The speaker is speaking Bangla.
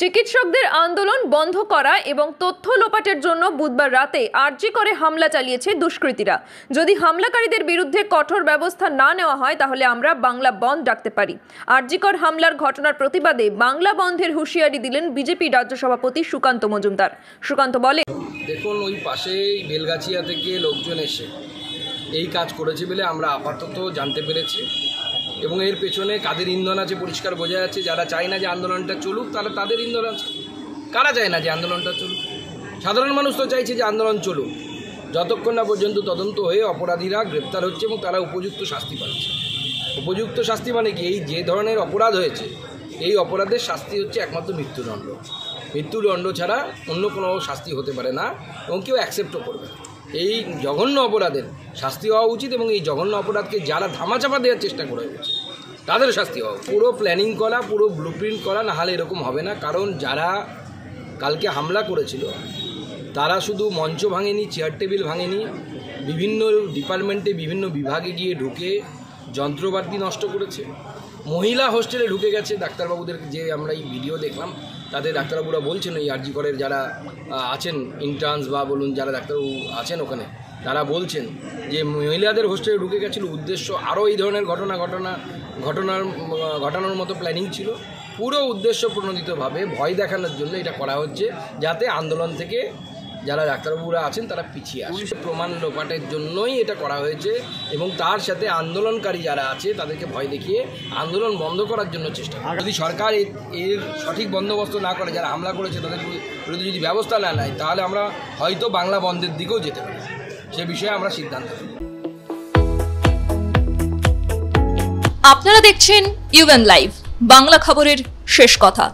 চিকিৎসকদের আন্দোলন বন্ধ করা এবং তথ্য লোপাটের জন্য বুধবার রাতে আরজি করে হামলা চালিয়েছে দুষ্কৃতীরা। যদি হামলাকারীদের বিরুদ্ধে কঠোর ব্যবস্থা না নেওয়া হয় তাহলে আমরা বাংলা বন্ধ ডাকতে পারি। আরজিকর হামলার ঘটনার প্রতিবাদে বাংলা বন্ধের হুঁশিয়ারি দিলেন বিজেপি রাজ্য সভাপতি সুকান্ত মজুমদার। সুকান্ত বলে, দেখুন, ওই পাশেই বেলগাছিয়া থেকে লোকজন এসে এই কাজ করেছে বলে আমরা আপাতত জানতে পেরেছি, এবং এর পেছনে কাদের ইন্ধন আছে পরিষ্কার বোঝা যাচ্ছে। যারা চায় না যে আন্দোলনটা চলুক তাহলে তাদের ইন্ধন আছে। কারা চায় না যে আন্দোলনটা চলুক? সাধারণ মানুষ তো চাইছে যে আন্দোলন চলুক, যতক্ষণ না পর্যন্ত তদন্ত হয়ে অপরাধীরা গ্রেপ্তার হচ্ছে এবং তারা উপযুক্ত শাস্তি পাচ্ছে। উপযুক্ত শাস্তি মানে কি? এই যে ধরনের অপরাধ হয়েছে এই অপরাধের শাস্তি হচ্ছে একমাত্র মৃত্যুদণ্ড। মৃত্যুদণ্ড ছাড়া অন্য কোনো শাস্তি হতে পারে না এবং কেউ অ্যাকসেপ্টও করবে না। এই জঘন্য অপরাধের শাস্তি হওয়া উচিত, এবং এই জঘন্য অপরাধকে যারা ধামাচাপা দেওয়ার চেষ্টা করে হচ্ছে তাদের শাস্তি হওয়া। পুরো প্ল্যানিং করা, পুরো ব্লুপ্রিন্ট করা, না হলে এরকম হবে না। কারণ যারা কালকে হামলা করেছিল তারা শুধু মঞ্চ ভাঙেনি, চেয়ার টেবিল ভাঙেনি, বিভিন্ন ডিপার্টমেন্টে বিভিন্ন বিভাগে গিয়ে ঢুকে যন্ত্রপাতি নষ্ট করেছে। মহিলা হোস্টেলে ঢুকে গেছে। ডাক্তারবাবুদের যে আমরা এই ভিডিও দেখলাম তাতে ডাক্তারবাবুরা বলছেন, এই আরজি করের যারা আছেন ইন্টার্নস বা বলুন যারা ডাক্তারবাবু আছেন ওখানে, তারা বলছেন যে মহিলাদের হোস্টেলে ঢুকে গেছিলো উদ্দেশ্য আরও এই ধরনের ঘটনার মতো প্ল্যানিং ছিল। পুরো উদ্দেশ্য প্রণোদিতভাবে ভয় দেখানোর জন্য এটা করা হচ্ছে, যাতে আন্দোলন থেকে যারা ডাক্তারবাবুরা আছেন তারা পিছিয়ে আসে। প্রমাণ লোপাটের জন্যই এটা করা হয়েছে, এবং তার সাথে আন্দোলনকারী যারা আছে তাদেরকে ভয় দেখিয়ে আন্দোলন বন্ধ করার জন্য চেষ্টা করে। যদি সরকার এর সঠিক বন্দোবস্ত না করে, যারা হামলা করেছে তাদের বিরুদ্ধে যদি ব্যবস্থা না নেয়, তাহলে আমরা হয়তো বাংলা বন্ধের দিকেও যেতে পারি। সে বিষয়ে আমরা সিদ্ধান্ত নেব। আপনারা দেখছেন ইউএন লাইভ, বাংলা খবরের শেষ কথা।